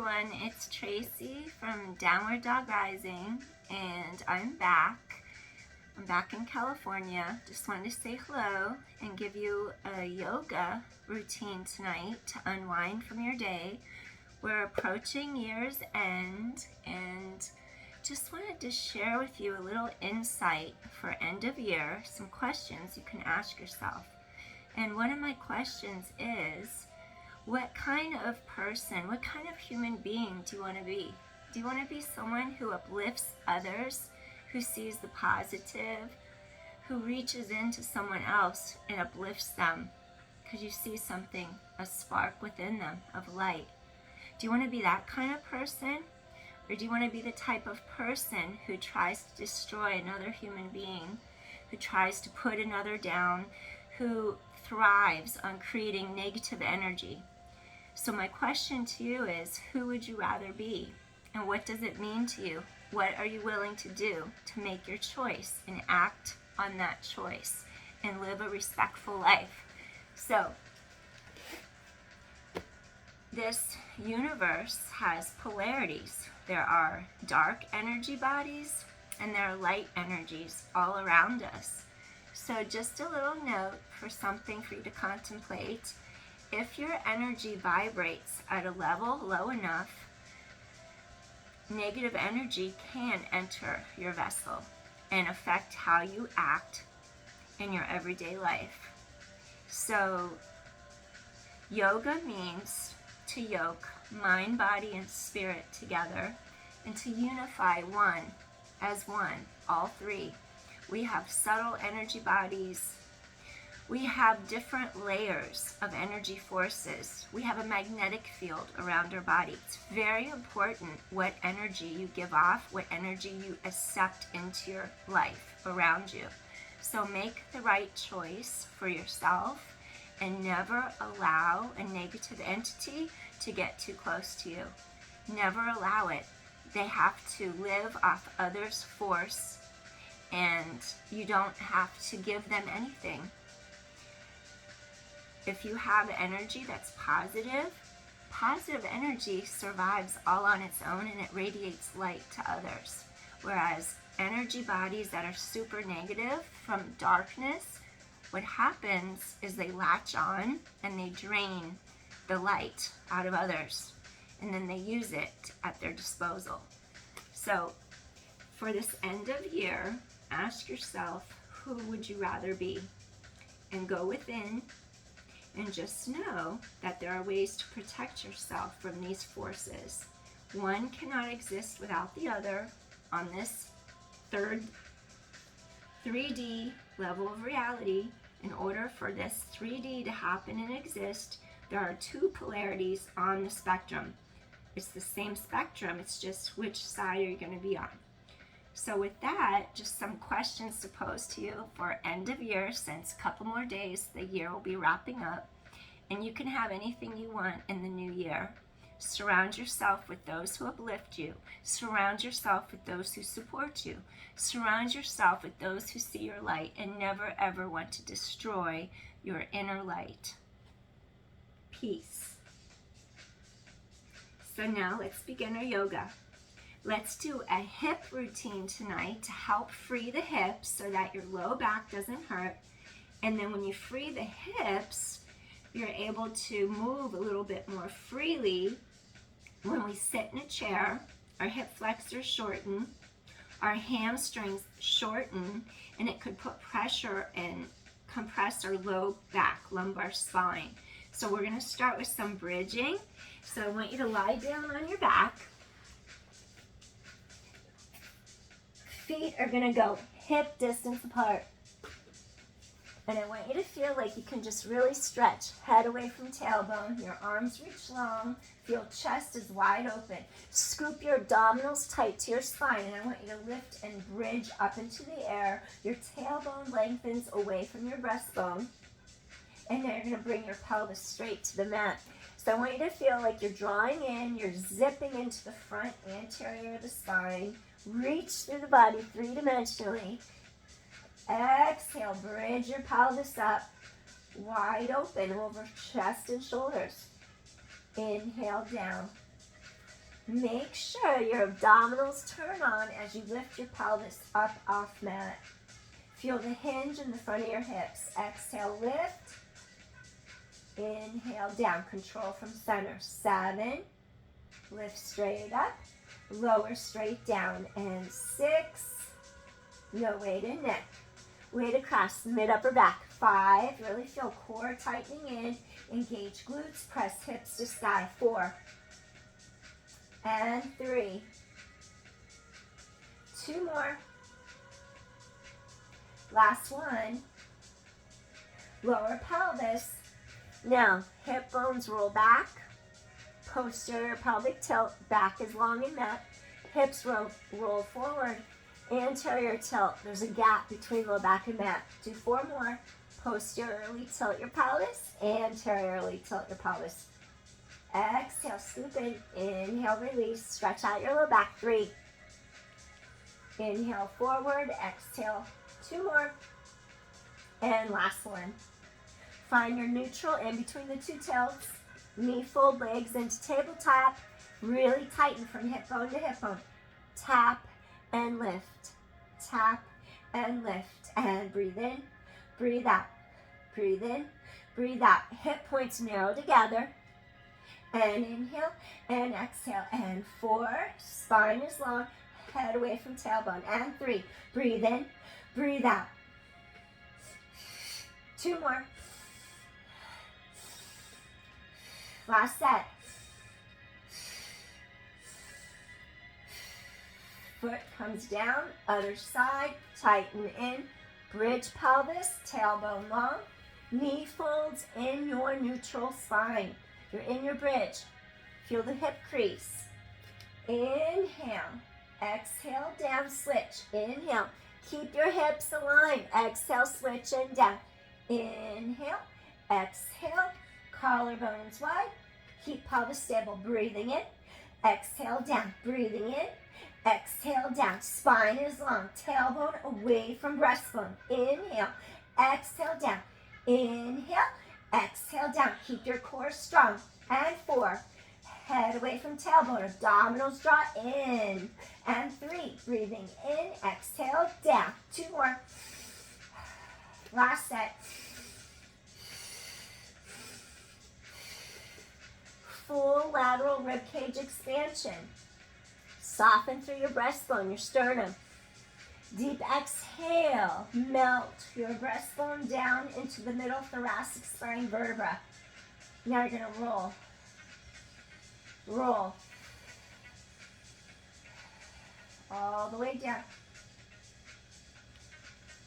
everyone, it's Traci from Downward Dog Rising, and I'm back. I'm back in California. Just wanted to say hello and give you a yoga routine tonight to unwind from your day. We're approaching year's end, and just wanted to share with you a little insight for end of year, some questions you can ask yourself. And one of my questions is, what kind of person, what kind of human being do you want to be? Do you want to be someone who uplifts others, who sees the positive, who reaches into someone else and uplifts them because you see something, a spark within them of light? Do you want to be that kind of person? Or do you want to be the type of person who tries to destroy another human being, who tries to put another down, who thrives on creating negative energy? So my question to you is, who would you rather be? And what does it mean to you? What are you willing to do to make your choice and act on that choice and live a respectful life? So this universe has polarities. There are dark energy bodies and there are light energies all around us. So just a little note for something for you to contemplate. If your energy vibrates at a level low enough, negative energy can enter your vessel and affect how you act in your everyday life. So yoga means to yoke mind, body, and spirit together and to unify one as one, all three. We have subtle energy bodies. We have different layers of energy forces. We have a magnetic field around our body. It's very important what energy you give off, what energy you accept into your life around you. So make the right choice for yourself and never allow a negative entity to get too close to you. Never allow it. They have to live off others' force, and you don't have to give them anything. If you have energy that's positive, positive energy survives all on its own and it radiates light to others. Whereas energy bodies that are super negative from darkness, what happens is they latch on and they drain the light out of others, and then they use it at their disposal. So for this end of year, ask yourself, who would you rather be? And go within and just know that there are ways to protect yourself from these forces. One cannot exist without the other on this third 3D level of reality. In order for this 3D to happen and exist, there are two polarities on the spectrum. It's the same spectrum, it's just which side are you going to be on. So with that, just some questions to pose to you for end of year, since a couple more days, the year will be wrapping up. And you can have anything you want in the new year. Surround yourself with those who uplift you. Surround yourself with those who support you. Surround yourself with those who see your light and never ever want to destroy your inner light. Peace. So now let's begin our yoga. Let's do a hip routine tonight to help free the hips so that your low back doesn't hurt. And then when you free the hips, you're able to move a little bit more freely. When we sit in a chair, our hip flexors shorten, our hamstrings shorten, and it could put pressure and compress our low back, lumbar spine. So we're going to start with some bridging. So I want you to lie down on your back. Feet are going to go hip distance apart. And I want you to feel like you can just really stretch head away from tailbone. Your arms reach long. Feel chest is wide open. Scoop your abdominals tight to your spine. And I want you to lift and bridge up into the air. Your tailbone lengthens away from your breastbone. And then you're going to bring your pelvis straight to the mat. So I want you to feel like you're drawing in. You're zipping into the front anterior of the spine. Reach through the body three-dimensionally. Exhale, bridge your pelvis up, wide open over chest and shoulders. Inhale down. Make sure your abdominals turn on as you lift your pelvis up off mat. Feel the hinge in the front of your hips. Exhale, lift. Inhale, down. Control from center. 7. Lift straight up. Lower straight down. And 6. No weight in neck. Weight across mid upper back. 5. Really feel core tightening in. Engage glutes. Press hips to sky. 4. And 3. 2 more. Last one. Lower pelvis. Now, hip bones roll back. Posterior pelvic tilt. Back is long and mat. Hips roll forward. Anterior tilt. There's a gap between low back and mat. Do 4 more. Posteriorly tilt your pelvis. Anteriorly tilt your pelvis. Exhale, scoop in. Inhale, release. Stretch out your low back. 3. Inhale, forward. Exhale, 2 more. And last one. Find your neutral in between the 2 tilts. Knee fold, legs into tabletop. Really tighten from hip bone to hip bone. Tap and lift. Tap and lift. And breathe in, breathe out. Breathe in, breathe out. Hip points narrow together. And inhale and exhale. And 4. Spine is long. Head away from tailbone. And 3. Breathe in, breathe out. 2 more. Last set. Foot comes down. Other side. Tighten in. Bridge pelvis. Tailbone long. Knee folds in your neutral spine. You're in your bridge. Feel the hip crease. Inhale. Exhale, down, switch. Inhale. Keep your hips aligned. Exhale, switch and down. Inhale. Exhale. Collarbones wide. Keep pelvis stable. Breathing in. Exhale, down. Breathing in. Exhale, down. Spine is long. Tailbone away from breastbone. Inhale. Exhale, down. Inhale. Exhale, down. Keep your core strong. And 4. Head away from tailbone. Abdominals draw in. And 3. Breathing in. Exhale, down. 2 more. Last set. Full lateral ribcage expansion. Soften through your breastbone, your sternum. Deep exhale. Melt your breastbone down into the middle thoracic spine vertebra. Now you're going to roll. Roll. All the way down.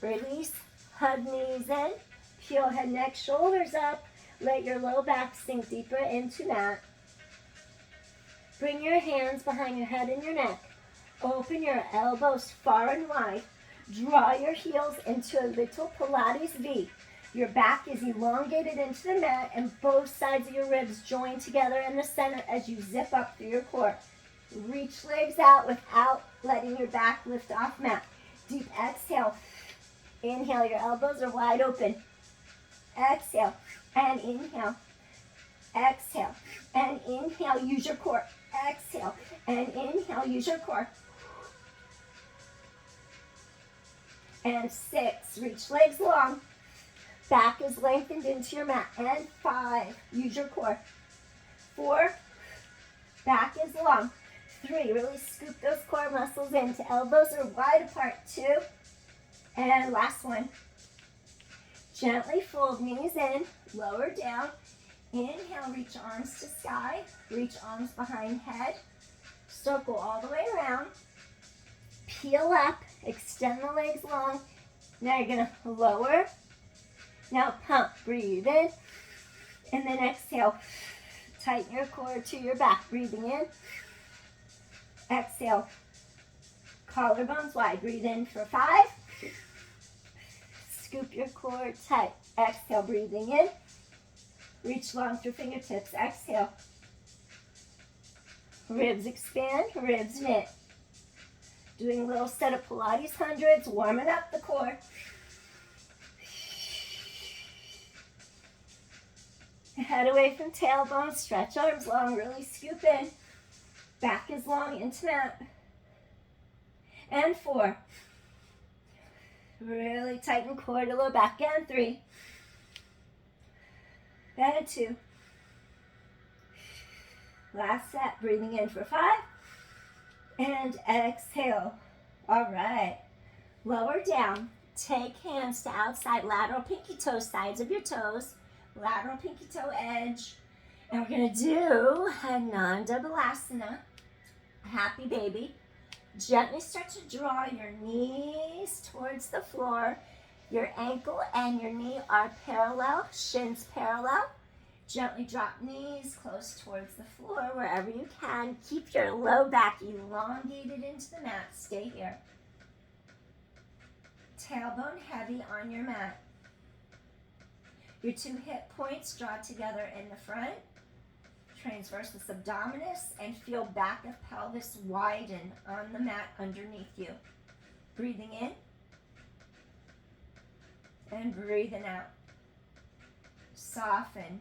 Release. Hug knees in. Peel head, neck, shoulders up. Let your low back sink deeper into mat. Bring your hands behind your head and your neck. Open your elbows far and wide. Draw your heels into a little Pilates V. Your back is elongated into the mat and both sides of your ribs join together in the center as you zip up through your core. Reach legs out without letting your back lift off mat. Deep exhale. Inhale, your elbows are wide open. Exhale and inhale. Exhale and inhale, use your core. Exhale and inhale, use your core. And 6, reach legs long. Back is lengthened into your mat. And 5, use your core. 4, back is long. 3, really scoop those core muscles into elbows are wide apart. 2, and last one. Gently fold knees in, lower down. Inhale, reach arms to sky. Reach arms behind head. Circle all the way around. Peel up, extend the legs long. Now you're going to lower. Now pump, breathe in. And then exhale. Tighten your core to your back. Breathing in. Exhale. Collarbones wide. Breathe in for 5. Scoop your core tight. Exhale, breathing in. Reach long through fingertips. Exhale. Ribs expand, ribs knit. Doing a little set of Pilates hundreds, warming up the core. Head away from tailbone, stretch arms long, really scoop in. Back is long into mat. And 4. Really tighten core to low back. And 3. And 2. Last set. Breathing in for 5. And exhale. All right. Lower down. Take hands to outside lateral pinky toe, sides of your toes. Lateral pinky toe edge. And we're going to do a non-double-asana. Happy baby. Gently start to draw your knees towards the floor. Your ankle and your knee are parallel, shins parallel. Gently drop knees close towards the floor wherever you can. Keep your low back elongated into the mat. Stay here. Tailbone heavy on your mat. Your 2 hip points draw together in the front. Transversus abdominis, and feel back of pelvis widen on the mat underneath you. Breathing in and breathing out. Soften.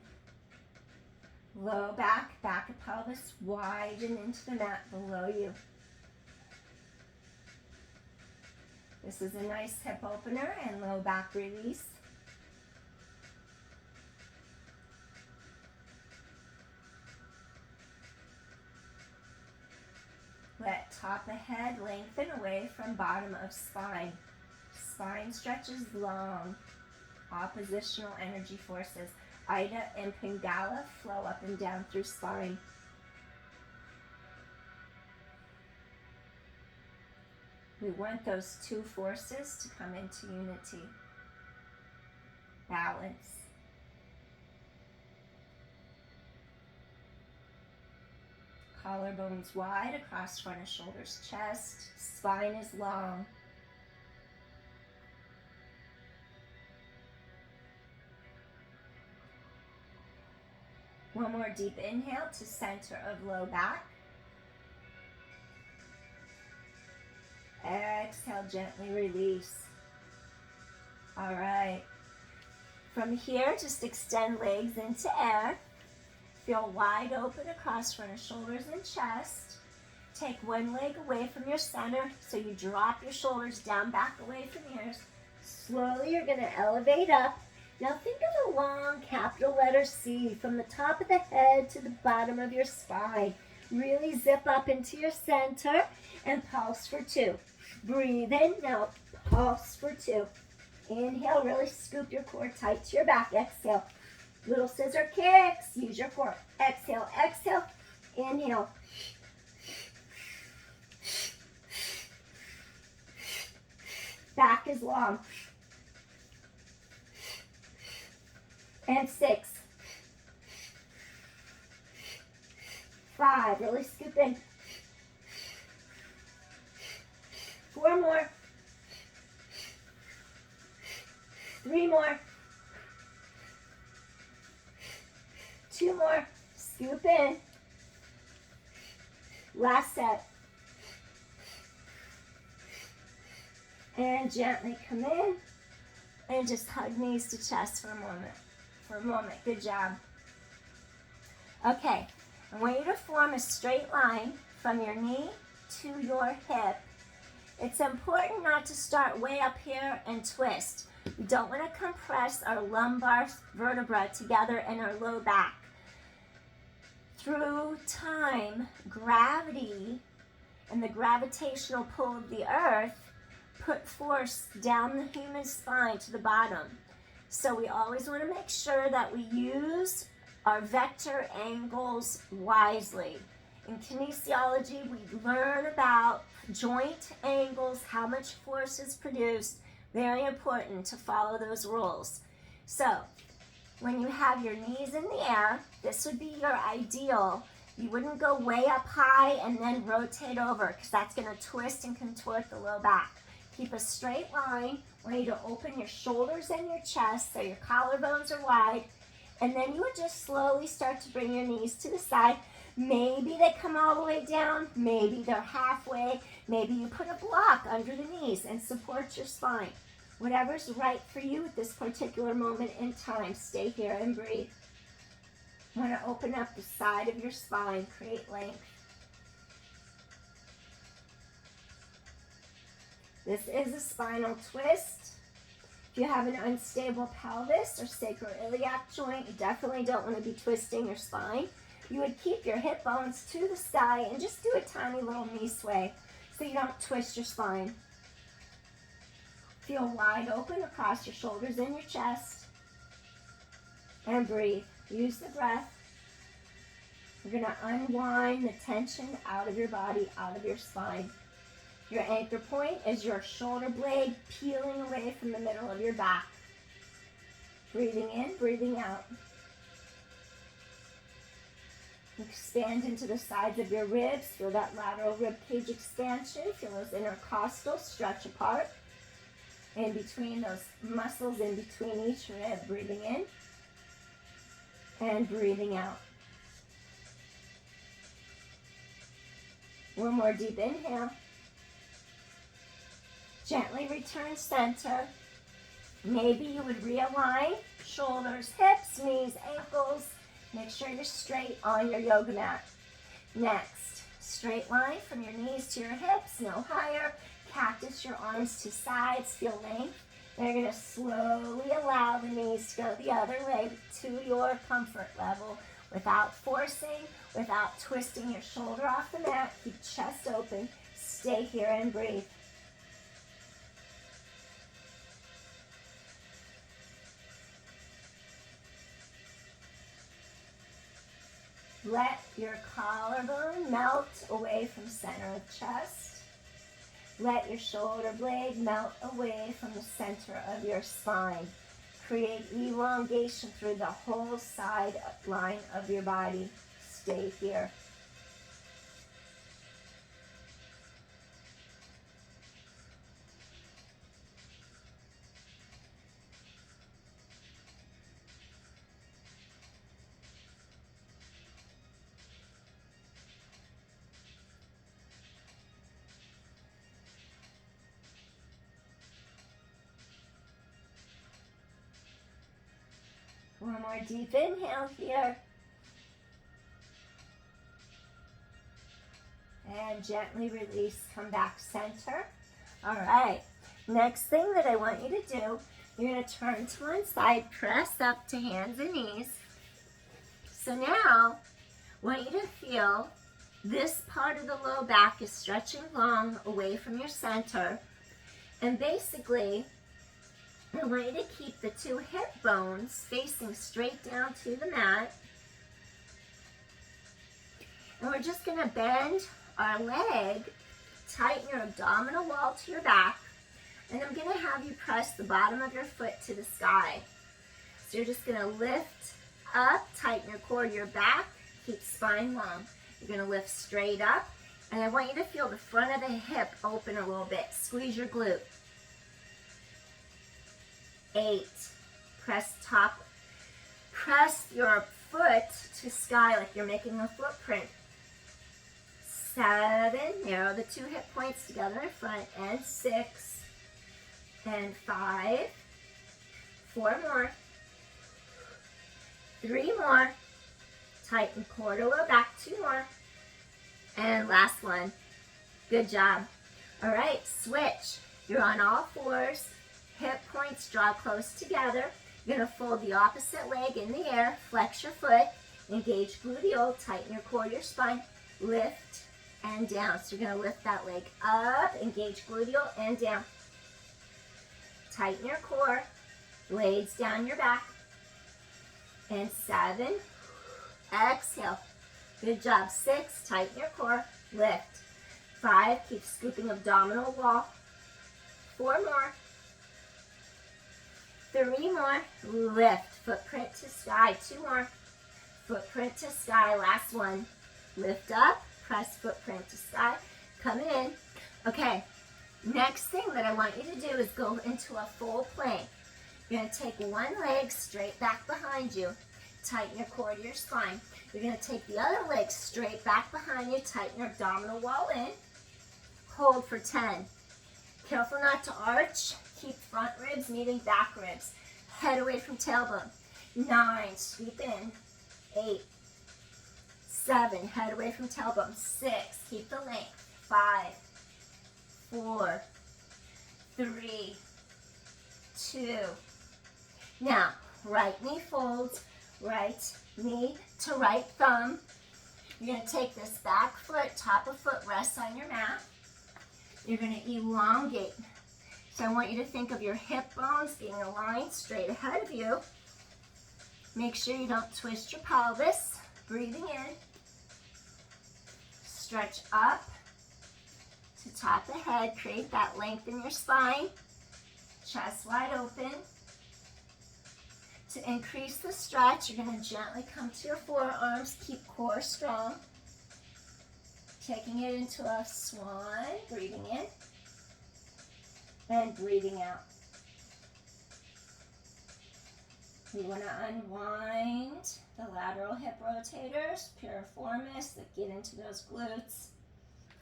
Low back, back of pelvis widen into the mat below you. This is a nice hip opener and low back release. Let top of head lengthen away from bottom of spine. Spine stretches long. Oppositional energy forces. Ida and Pingala flow up and down through spine. We want those 2 forces to come into unity. Balance. Collarbones wide across front of shoulders, chest. Spine is long. One more deep inhale to center of low back. Exhale, gently release. All right. From here, just extend legs into air. Feel wide open across front of shoulders and chest. Take one leg away from your center, so you drop your shoulders down, back away from yours. Slowly, you're going to elevate up. Now think of a long capital letter C from the top of the head to the bottom of your spine. Really zip up into your center and pulse for 2. Breathe in. Now pulse for 2. Inhale, really scoop your core tight to your back. Exhale. Little scissor kicks. Use your core. Exhale, exhale. Inhale. Back is long. And 6. 5. Really scoop in. 4 more. 3 more. 2 more. Scoop in. Last set. And gently come in and just hug knees to chest for a moment. Good job. Okay, I want you to form a straight line from your knee to your hip. It's important not to start way up here and twist. We don't want to compress our lumbar vertebra together in our low back. Through time, gravity and the gravitational pull of the earth put force down the human spine to the bottom. So we always want to make sure that we use our vector angles wisely. In kinesiology, we learn about joint angles, how much force is produced. Very important to follow those rules. So when you have your knees in the air, this would be your ideal. You wouldn't go way up high and then rotate over, because that's going to twist and contort the low back. Keep a straight line. I want you to open your shoulders and your chest so your collarbones are wide. And then you would just slowly start to bring your knees to the side. Maybe they come all the way down. Maybe they're halfway. Maybe you put a block under the knees and support your spine. Whatever's right for you at this particular moment in time. Stay here and breathe. You want to open up the side of your spine. Create length. This is a spinal twist. If you have an unstable pelvis or sacroiliac joint, you definitely don't want to be twisting your spine. You would keep your hip bones to the sky and just do a tiny little knee sway so you don't twist your spine. Feel wide open across your shoulders and your chest. And breathe. Use the breath. You're going to unwind the tension out of your body, out of your spine. Your anchor point is your shoulder blade peeling away from the middle of your back. Breathing in, breathing out. Expand into the sides of your ribs. Feel that lateral rib cage expansion. Feel those intercostals stretch apart. In between those muscles, in between each rib. Breathing in and breathing out. One more deep inhale. Gently return center. Maybe you would realign shoulders, hips, knees, ankles. Make sure you're straight on your yoga mat. Next, straight line from your knees to your hips, no higher. Cactus your arms to sides, feel length. Then you're going to slowly allow the knees to go the other way to your comfort level without forcing, without twisting your shoulder off the mat. Keep chest open. Stay here and breathe. Let your collarbone melt away from center of chest. Let your shoulder blade melt away from the center of your spine. Create elongation through the whole side line of your body. Stay here. One more deep inhale here. And gently release, come back center. All right, next thing that I want you to do, you're gonna turn to one side, press up to hands and knees. So now, I want you to feel this part of the low back is stretching long away from your center. And basically, I want you to keep the two hip bones facing straight down to the mat. And we're just going to bend our leg, tighten your abdominal wall to your back, and I'm going to have you press the bottom of your foot to the sky. So you're just going to lift up, tighten your core to your back, keep spine long. You're going to lift straight up, and I want you to feel the front of the hip open a little bit. Squeeze your glute. 8, press your foot to sky like you're making a footprint. 7, narrow the two hip points together in front, and 6, and 5, 4 more, 3 more, tighten core to low back, 2 more, and last one. Good job. All right, switch. You're on all fours. Hip points draw close together. You're going to fold the opposite leg in the air, flex your foot, engage gluteal, tighten your core, your spine, lift and down. So you're going to lift that leg up, engage gluteal and down. Tighten your core, blades down your back. And 7, exhale. Good job. 6, tighten your core, lift. 5, keep scooping abdominal wall. 4 more. 3 more, lift, footprint to sky, 2 more, footprint to sky, last one, lift up, press footprint to sky, coming in. Okay, next thing that I want you to do is go into a full plank. You're going to take one leg straight back behind you, tighten your core to your spine. You're going to take the other leg straight back behind you, tighten your abdominal wall in, hold for 10. Careful not to arch. Keep front ribs meeting back ribs. Head away from tailbone. 9, sweep in. 8, 7, head away from tailbone. 6, keep the length. 5, 4, 3, 2. Now, right knee folds, right knee to right thumb. You're going to take this back foot, top of foot rests on your mat. You're going to elongate. So I want you to think of your hip bones being aligned straight ahead of you. Make sure you don't twist your pelvis. Breathing in. Stretch up to top the head. Create that length in your spine. Chest wide open. To increase the stretch, you're going to gently come to your forearms. Keep core strong. Taking it into a swan. Breathing in. And breathing out. We want to unwind the lateral hip rotators, piriformis, that get into those glutes.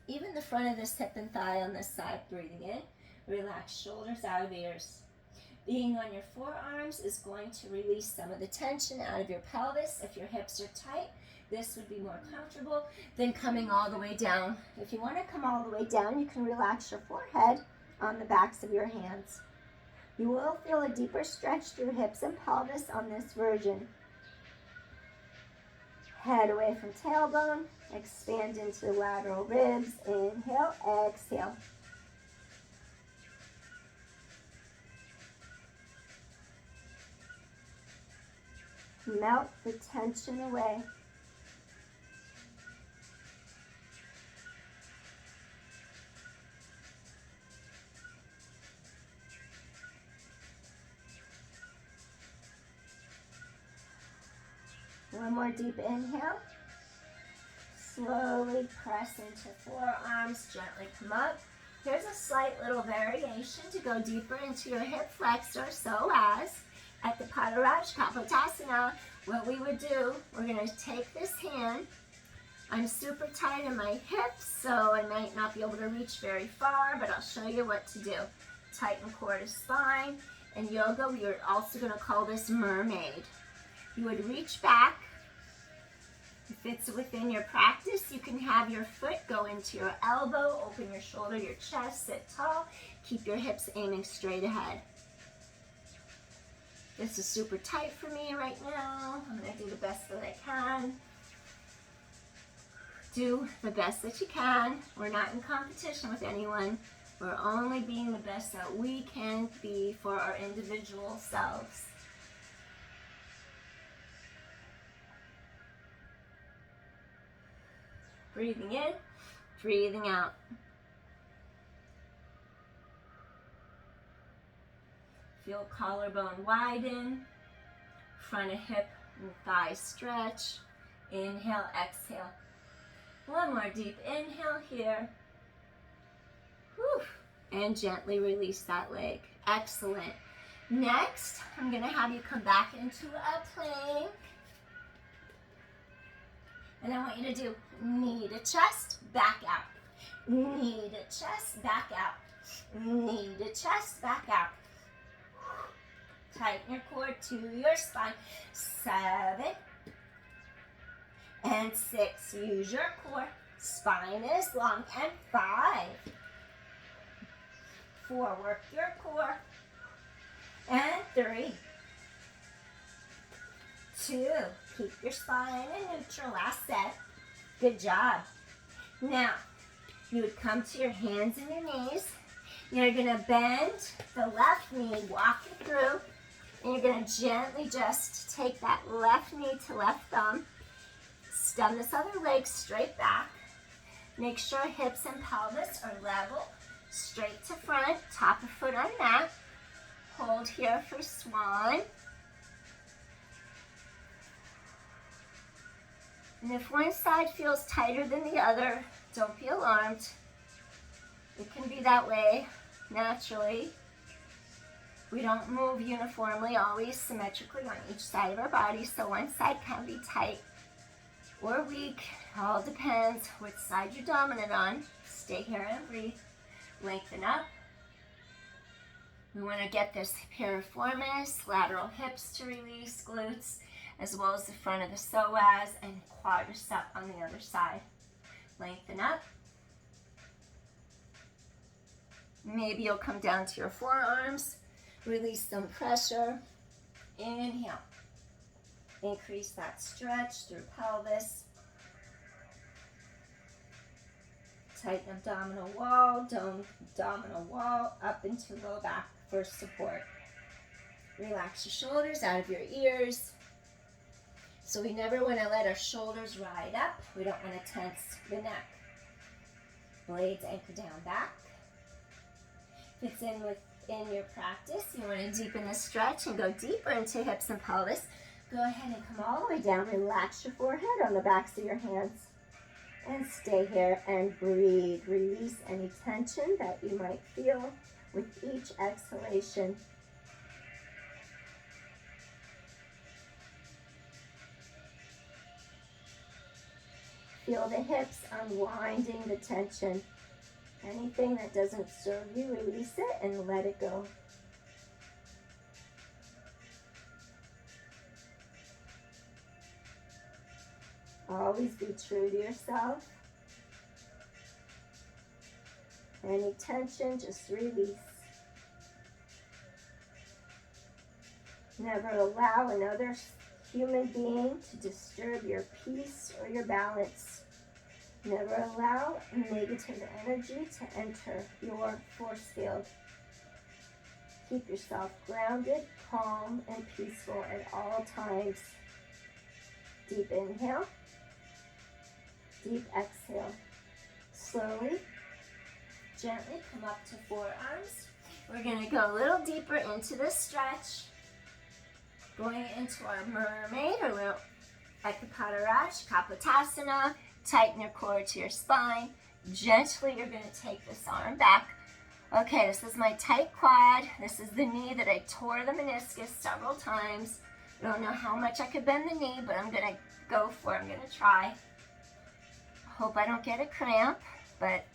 Even the front of this hip and thigh on this side. Breathing in. Relax shoulders out of ears. Being on your forearms is going to release some of the tension out of your pelvis. If your hips are tight, this would be more comfortable than coming all the way down. If you want to come all the way down, you can relax your forehead on the backs of your hands. You will feel a deeper stretch through hips and pelvis on this version. Head away from tailbone. Expand into the lateral ribs. Inhale, exhale. Melt the tension away. One more deep inhale. Slowly press into forearms, gently come up. Here's a slight little variation to go deeper into your hip flexor, so as at the Padaraj Kapotasana, what we would do, we're going to take this hand. I'm super tight in my hips, so I might not be able to reach very far, but I'll show you what to do. Tighten core to spine. In yoga, we are also going to call this mermaid. You would reach back. If it's within your practice, you can have your foot go into your elbow, open your shoulder, your chest, sit tall. Keep your hips aiming straight ahead. This is super tight for me right now. I'm going to do the best that I can. Do the best that you can. We're not in competition with anyone. We're only being the best that we can be for our individual selves. Breathing in, breathing out. Feel collarbone widen, front of hip and thigh stretch. Inhale, exhale. One more deep inhale here. Whew. And gently release that leg. Excellent. Next, I'm going to have you come back into a plank. And I want you to do knee to chest, back out. Knee to chest, back out. Knee to chest, back out. Tighten your core to your spine. 7 and 6. Use your core. Spine is long. And 5. 4. Work your core. And 3. 2. Keep your spine in neutral. Last set. Good job. Now, you would come to your hands and your knees. You're going to bend the left knee, walk it through. And you're going to gently just take that left knee to left thumb. Stem this other leg straight back. Make sure hips and pelvis are level. Straight to front. Top of foot on mat. Hold here for swan. And if one side feels tighter than the other, don't be alarmed. It can be that way naturally. We don't move uniformly, always symmetrically on each side of our body, so one side can be tight or weak. It all depends which side you're dominant on. Stay here and breathe. Lengthen up. We want to get this piriformis, lateral hips to release, glutes, as well as the front of the psoas and quadricep on the other side. Lengthen up. Maybe you'll come down to your forearms, release some pressure. Inhale. Increase that stretch through pelvis. Tighten abdominal wall, abdominal wall, up into low back for support. Relax your shoulders out of your ears. So we never want to let our shoulders ride up. We don't want to tense the neck. Blades anchor down back. If it's within your practice, you want to deepen the stretch and go deeper into hips and pelvis. Go ahead and come all the way down. Relax your forehead on the backs of your hands. And stay here and breathe. Release any tension that you might feel with each exhalation. Feel the hips unwinding the tension. Anything that doesn't serve you, release it and let it go. Always be true to yourself. Any tension, just release. Never allow another human being to disturb your peace or your balance. Never allow negative energy to enter your force field. Keep yourself grounded, calm, and peaceful at all times. Deep inhale. Deep exhale. Slowly, gently come up to forearms. We're going to go a little deeper into this stretch. Going into our mermaid or little Ekapataraj, Kapotasana. Tighten your core to your spine. Gently, you're going to take this arm back. Okay, this is my tight quad. This is the knee that I tore the meniscus several times. I don't know how much I could bend the knee, but I'm going to go for it. I'm going to try. Hope I don't get a cramp, but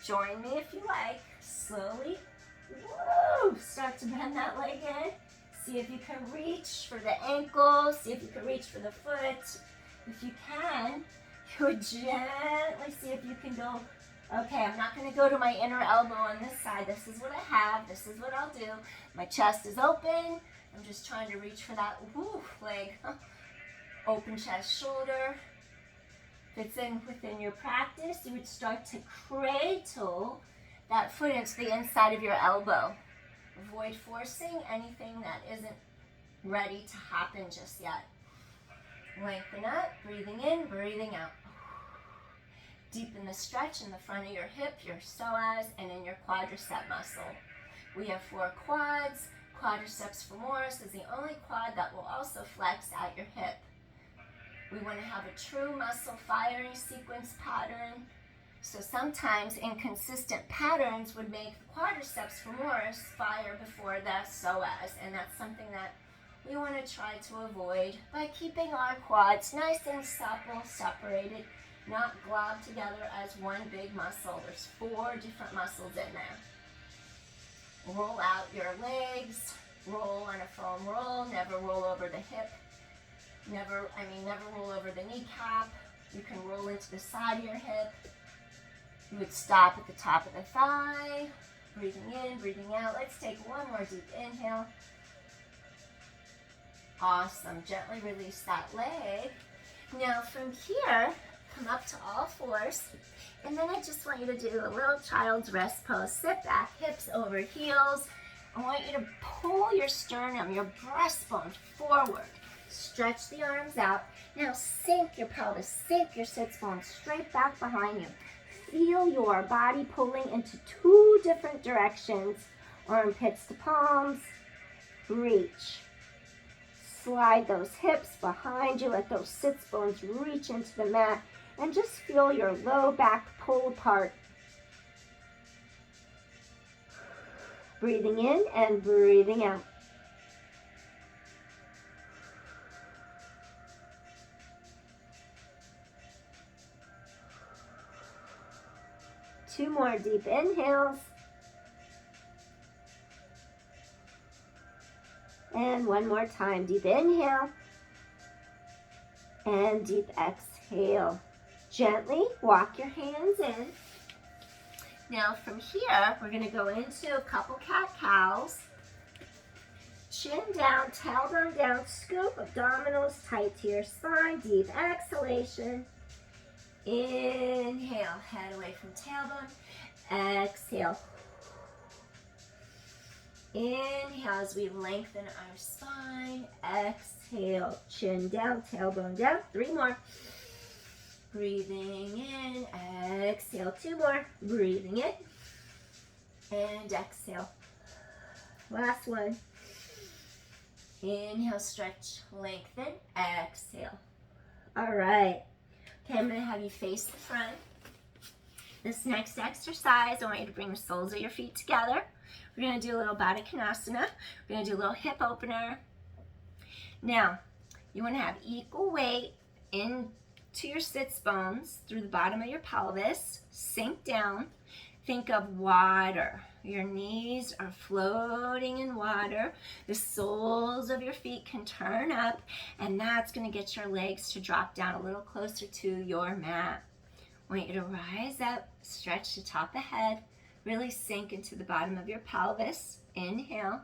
join me if you like. Slowly, woo, start to bend that leg in. See if you can reach for the ankle. See if you can reach for the foot. If you can, you would gently see if you can go. Okay, I'm not going to go to my inner elbow on this side. This is what I have. This is what I'll do. My chest is open. I'm just trying to reach for that leg. Open chest, shoulder. If it's within your practice, you would start to cradle that foot into the inside of your elbow. Avoid forcing anything that isn't ready to happen just yet. Lengthen up, breathing in, breathing out. Deepen the stretch in the front of your hip, your psoas, and in your quadricep muscle. We have 4 quads. Quadriceps femoris is the only quad that will also flex at your hip. We want to have a true muscle firing sequence pattern. So sometimes inconsistent patterns would make the quadriceps femoris fire before the psoas, and that's something that we want to try to avoid by keeping our quads nice and supple, separated, not globbed together as one big muscle. There's 4 different muscles in there. Roll out your legs, roll on a foam roll, never roll over the hip, never roll over the kneecap. You can roll into the side of your hip. You would stop at the top of the thigh, breathing in, breathing out. Let's take one more deep inhale. Awesome. Gently release that leg. Now from here, come up to all fours. And then I just want you to do a little child's rest pose. Sit back, hips over heels. I want you to pull your sternum, your breastbone forward. Stretch the arms out. Now sink your pelvis, sink your sits bones straight back behind you. Feel your body pulling into 2 different directions. Armpits to palms. Reach. Slide those hips behind you. Let those sits bones reach into the mat. And just feel your low back pull apart. Breathing in and breathing out. Two more deep inhales. And one more time. Deep inhale. And deep exhale. Gently walk your hands in. Now from here, we're going to go into a couple cat-cows. Chin down, tailbone down, scoop, abdominals tight to your spine, deep exhalation. Inhale, head away from tailbone. Exhale. Inhale as we lengthen our spine. Exhale, chin down, tailbone down. 3 more. Breathing in. Exhale, 2 more. Breathing in. And exhale. Last one. Inhale, stretch, lengthen, exhale. All right. Okay, I'm going to have you face the front. This next exercise, I want you to bring the soles of your feet together. We're going to do a little Baddha Konasana. We're going to do a little hip opener. Now, you want to have equal weight into your sits bones through the bottom of your pelvis. Sink down. Think of water. Your knees are floating in water. The soles of your feet can turn up, and that's going to get your legs to drop down a little closer to your mat. I want you to rise up, stretch the top of the head, really sink into the bottom of your pelvis. Inhale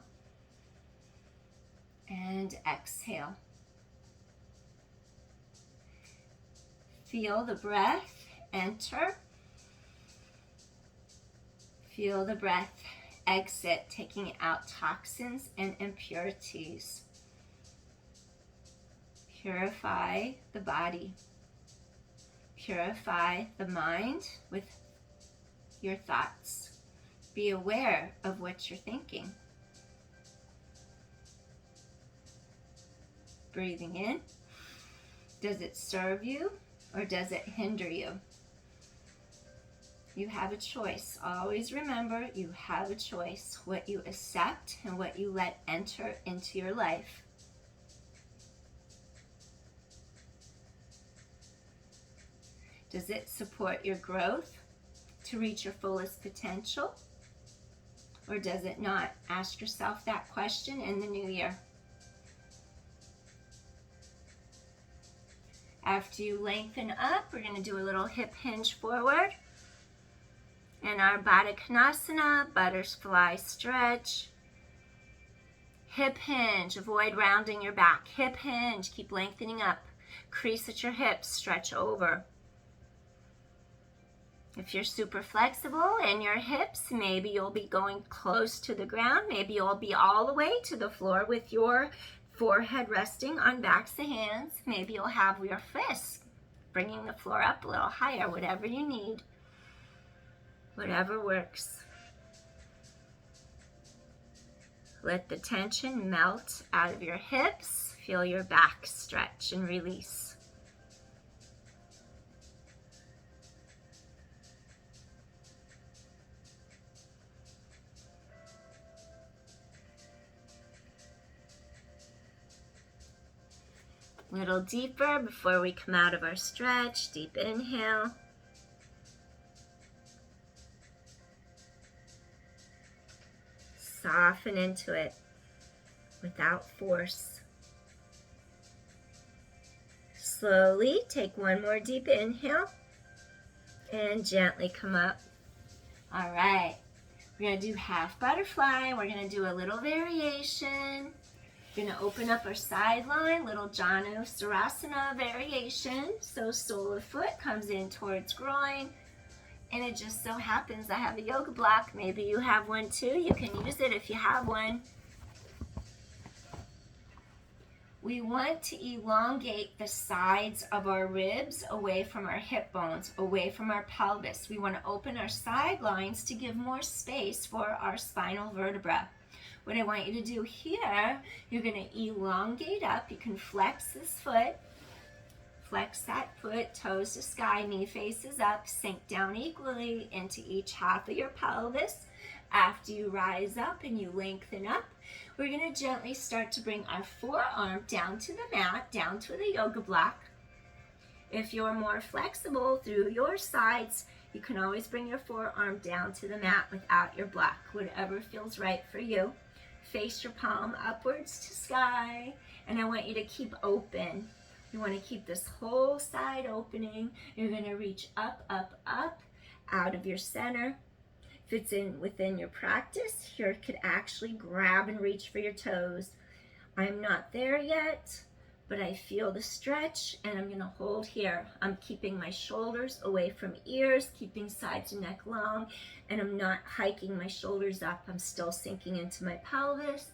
and exhale. Feel the breath enter. Feel the breath exit, taking out toxins and impurities. Purify the body. Purify the mind with your thoughts. Be aware of what you're thinking. Breathing in. Does it serve you or does it hinder you? You have a choice. Always remember, you have a choice. What you accept and what you let enter into your life. Does it support your growth to reach your fullest potential? Or does it not? Ask yourself that question in the new year. After you lengthen up, we're going to do a little hip hinge forward. And our Baddha Konasana, butterfly stretch. Hip hinge, avoid rounding your back. Hip hinge, keep lengthening up. Crease at your hips, stretch over. If you're super flexible in your hips, maybe you'll be going close to the ground. Maybe you'll be all the way to the floor with your forehead resting on backs of hands. Maybe you'll have your fists bringing the floor up a little higher, whatever you need. Whatever works. Let the tension melt out of your hips. Feel your back stretch and release. A little deeper before we come out of our stretch. Deep inhale. Soften into it without force. Slowly take one more deep inhale and gently come up. All right, we're going to do half butterfly. We're going to do a little variation. We're going to open up our side line, little Janu Sarasana variation. So sole of foot comes in towards groin. And it just so happens I have a yoga block. Maybe you have one too. You can use it if you have one. We want to elongate the sides of our ribs away from our hip bones, away from our pelvis. We want to open our side lines to give more space for our spinal vertebra. What I want you to do here, you're going to elongate up. You can flex this foot. Flex that foot, toes to sky, knee faces up, sink down equally into each half of your pelvis. After you rise up and you lengthen up, we're going to gently start to bring our forearm down to the mat, down to the yoga block. If you're more flexible through your sides, you can always bring your forearm down to the mat without your block, whatever feels right for you. Face your palm upwards to sky, and I want you to keep open. You want to keep this whole side opening. You're going to reach up, up, up, out of your center. If it's within your practice, you could actually grab and reach for your toes. I'm not there yet, but I feel the stretch, and I'm gonna hold here. I'm keeping my shoulders away from ears, keeping side to neck long, and I'm not hiking my shoulders up. I'm still sinking into my pelvis.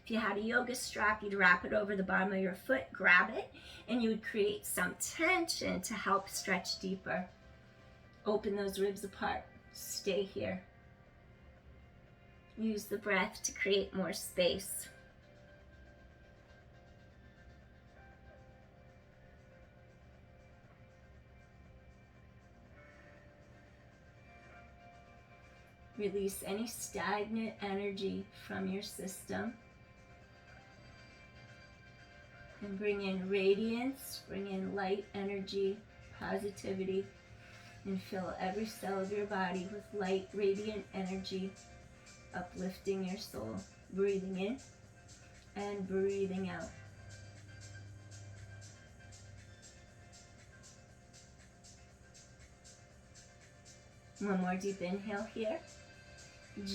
If you had a yoga strap, you'd wrap it over the bottom of your foot, grab it, and you would create some tension to help stretch deeper. Open those ribs apart. Stay here. Use the breath to create more space. Release any stagnant energy from your system. And bring in radiance, bring in light energy, positivity, and fill every cell of your body with light, radiant energy, uplifting your soul. Breathing in and breathing out. One more deep inhale here.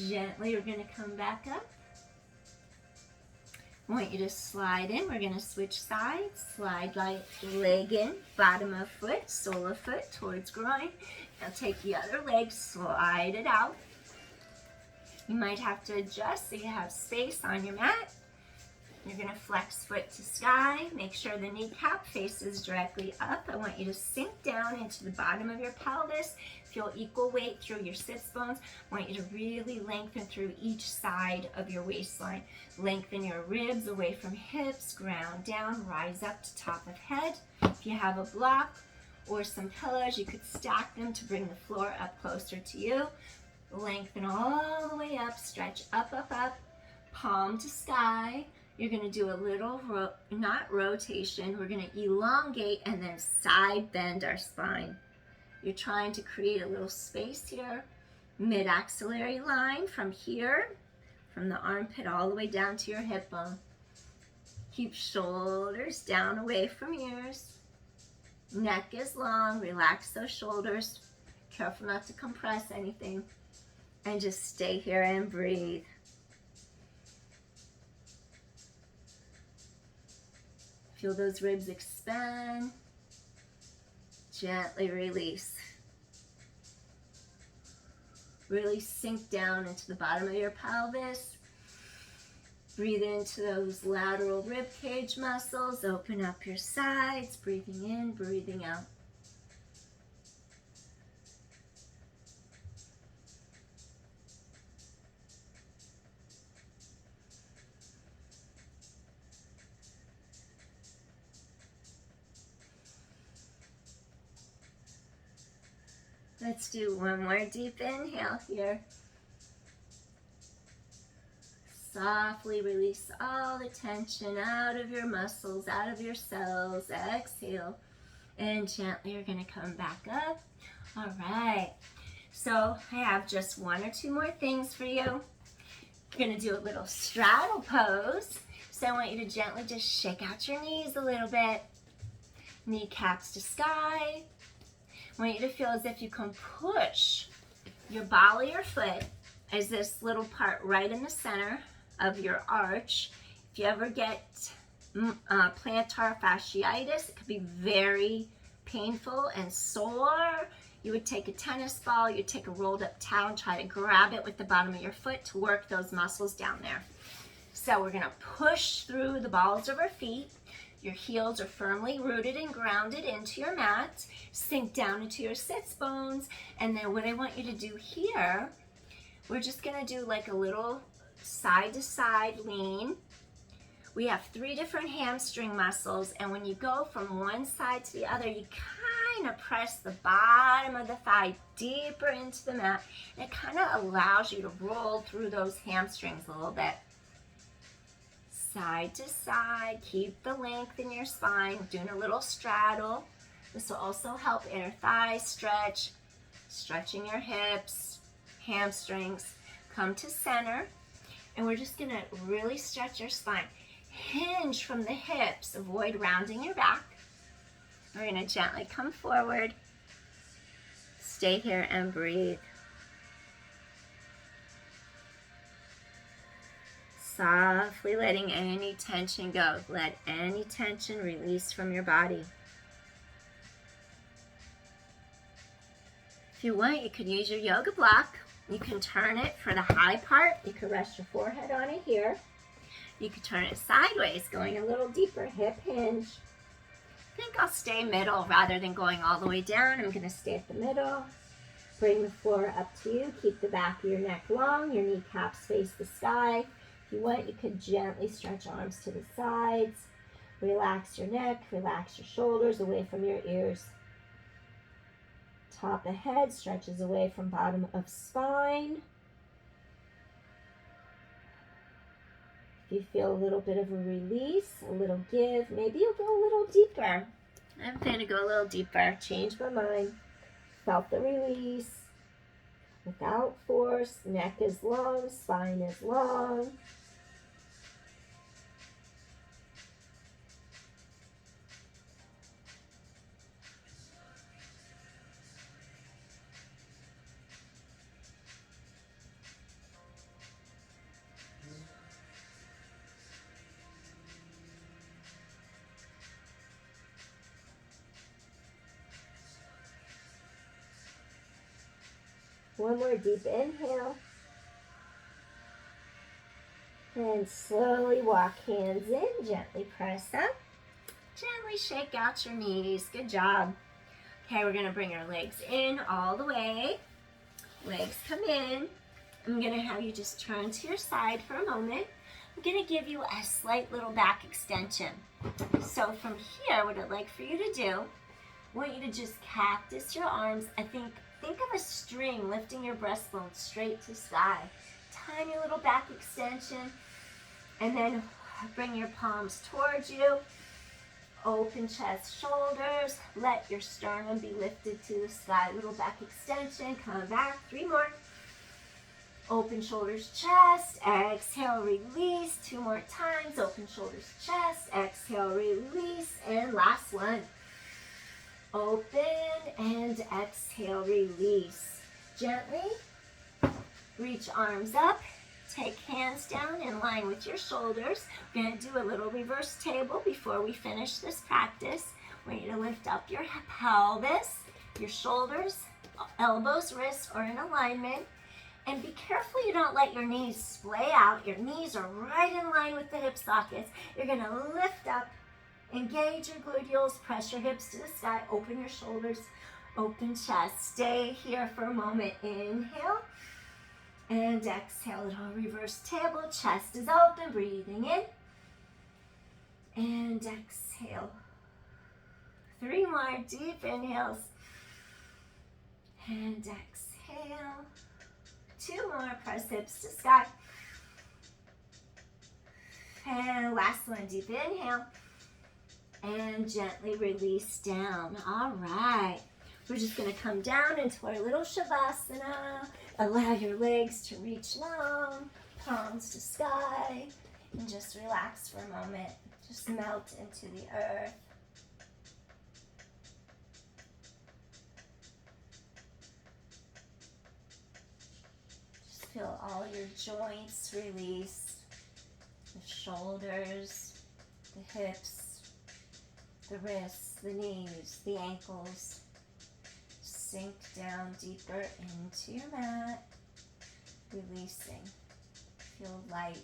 Gently, we're going to come back up. I want you to slide in. We're going to switch sides. Slide leg in, bottom of foot, sole of foot towards groin. Now take the other leg, slide it out. You might have to adjust so you have space on your mat. You're going to flex foot to sky. Make sure the kneecap faces directly up. I want you to sink down into the bottom of your pelvis. Feel equal weight through your sits bones. I want you to really lengthen through each side of your waistline. Lengthen your ribs away from hips, ground down, rise up to top of head. If you have a block or some pillows, you could stack them to bring the floor up closer to you. Lengthen all the way up, stretch up, up, up, palm to sky. You're going to do a little, not rotation, we're going to elongate and then side bend our spine. You're trying to create a little space here, mid-axillary line from here, from the armpit all the way down to your hip bone. Keep shoulders down away from ears. Neck is long, relax those shoulders. Careful not to compress anything. And just stay here and breathe. Feel those ribs expand. Gently release. Really sink down into the bottom of your pelvis. Breathe into those lateral rib cage muscles. Open up your sides. Breathing in, breathing out. Let's do one more deep inhale here. Softly release all the tension out of your muscles, out of your cells. Exhale. And gently you're going to come back up. All right. So I have just one or two more things for you. We're going to do a little straddle pose. So I want you to gently just shake out your knees a little bit. Kneecaps to sky. I want you to feel as if you can push your ball of your foot as this little part right in the center of your arch. If you ever get plantar fasciitis, it could be very painful and sore. You would take a tennis ball, you'd take a rolled up towel and try to grab it with the bottom of your foot to work those muscles down there. So we're gonna push through the balls of our feet. Your heels are firmly rooted and grounded into your mat. Sink down into your sits bones. And then what I want you to do here, we're just gonna do like a little side to side lean. We have 3 different hamstring muscles, and when you go from one side to the other, you kind of press the bottom of the thigh deeper into the mat, and it kind of allows you to roll through those hamstrings a little bit. Side to side, keep the length in your spine, doing a little straddle. This will also help inner thigh stretch, stretching your hips, hamstrings. Come to center, and we're just gonna really stretch your spine. Hinge from the hips, avoid rounding your back. We're gonna gently come forward. Stay here and breathe. Softly letting any tension go. Let any tension release from your body. If you want, you could use your yoga block. You can turn it for the high part. You could rest your forehead on it here. You could turn it sideways, going a little deeper, hip hinge. I think I'll stay middle rather than going all the way down. I'm going to stay at the middle. Bring the floor up to you. Keep the back of your neck long. Your kneecaps face the sky. If you want, you could gently stretch arms to the sides. Relax your neck. Relax your shoulders away from your ears. Top of head stretches away from bottom of spine. If you feel a little bit of a release, a little give, maybe you'll go a little deeper. I'm going to go a little deeper. Change my mind. Felt the release. Without force. Neck is long. Spine is long. One more deep inhale. And slowly walk hands in. Gently press up. Gently shake out your knees. Good job. Okay, we're going to bring our legs in all the way. Legs come in. I'm going to have you just turn to your side for a moment. I'm going to give you a slight little back extension. So from here, what I'd like for you to do, I want you to just cactus your arms. Think of a string lifting your breastbone straight to sky. Tiny little back extension. And then bring your palms towards you. Open chest, shoulders. Let your sternum be lifted to the sky. Little back extension. Come back. 3 more. Open shoulders, chest. Exhale, release. 2 more times. Open shoulders, chest. Exhale, release. And last one. Open and exhale, release. Gently reach arms up. Take hands down in line with your shoulders. We're going to do a little reverse table before we finish this practice. I want you to lift up your pelvis, your shoulders, elbows, wrists are in alignment. And be careful you don't let your knees splay out. Your knees are right in line with the hip sockets. You're going to lift up. Engage your gluteals, press your hips to the sky, open your shoulders, open chest. Stay here for a moment. Inhale and exhale. Little reverse table, chest is open, breathing in and exhale. 3 more deep inhales and exhale. 2 more, press hips to sky. And last one, deep inhale. And gently release down. All right. We're just going to come down into our little Shavasana. Allow your legs to reach long, palms to sky, and just relax for a moment. Just melt into the earth. Just feel all your joints release. The shoulders, the hips, the wrists, the knees, the ankles. Sink down deeper into your mat, releasing. Feel light.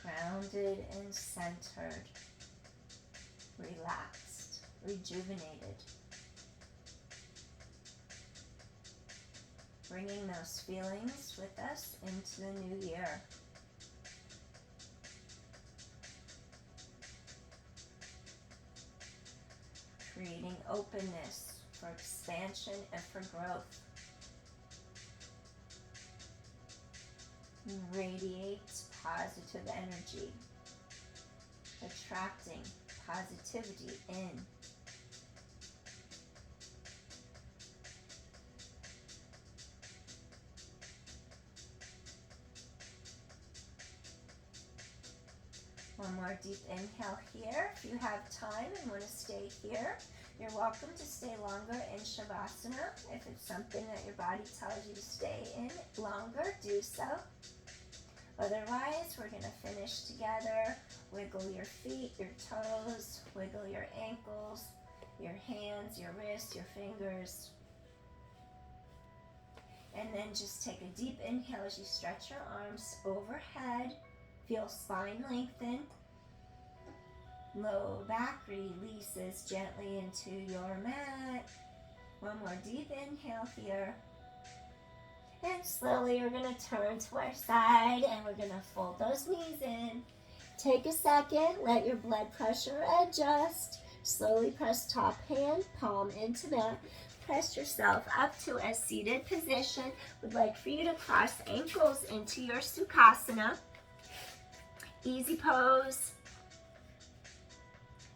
Grounded and centered, relaxed, rejuvenated. Bringing those feelings with us into the new year. Creating openness for expansion and for growth. Radiate positive energy. Attracting positivity in. One more deep inhale here. If you have time and want to stay here, you're welcome to stay longer in Shavasana. If it's something that your body tells you to stay in longer, do so. Otherwise, we're going to finish together. Wiggle your feet, your toes, wiggle your ankles, your hands, your wrists, your fingers. And then just take a deep inhale as you stretch your arms overhead. Feel spine lengthen. Low back releases gently into your mat. One more deep inhale here. And slowly we're going to turn to our side and we're going to fold those knees in. Take a second, let your blood pressure adjust. Slowly press top hand, palm into mat. Press yourself up to a seated position. We'd like for you to cross ankles into your Sukhasana. Easy pose.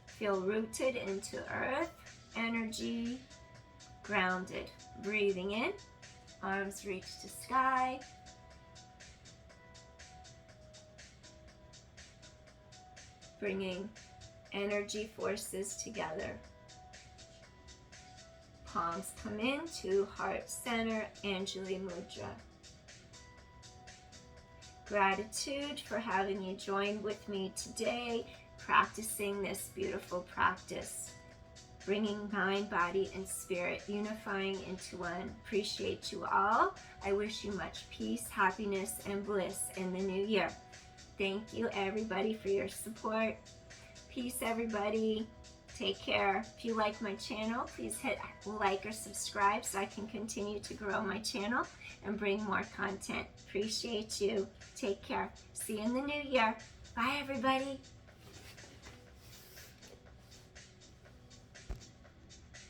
Feel rooted into earth, energy, grounded. Breathing in, arms reach to sky. Bringing energy forces together. Palms come into heart center, Anjali Mudra. Gratitude for having you join with me today, practicing this beautiful practice. Bringing mind, body, and spirit, unifying into one. Appreciate you all. I wish you much peace, happiness, and bliss in the new year. Thank you, everybody, for your support. Peace, everybody. Take care. If you like my channel, please hit like or subscribe so I can continue to grow my channel and bring more content. Appreciate you. Take care. See you in the new year. Bye, everybody.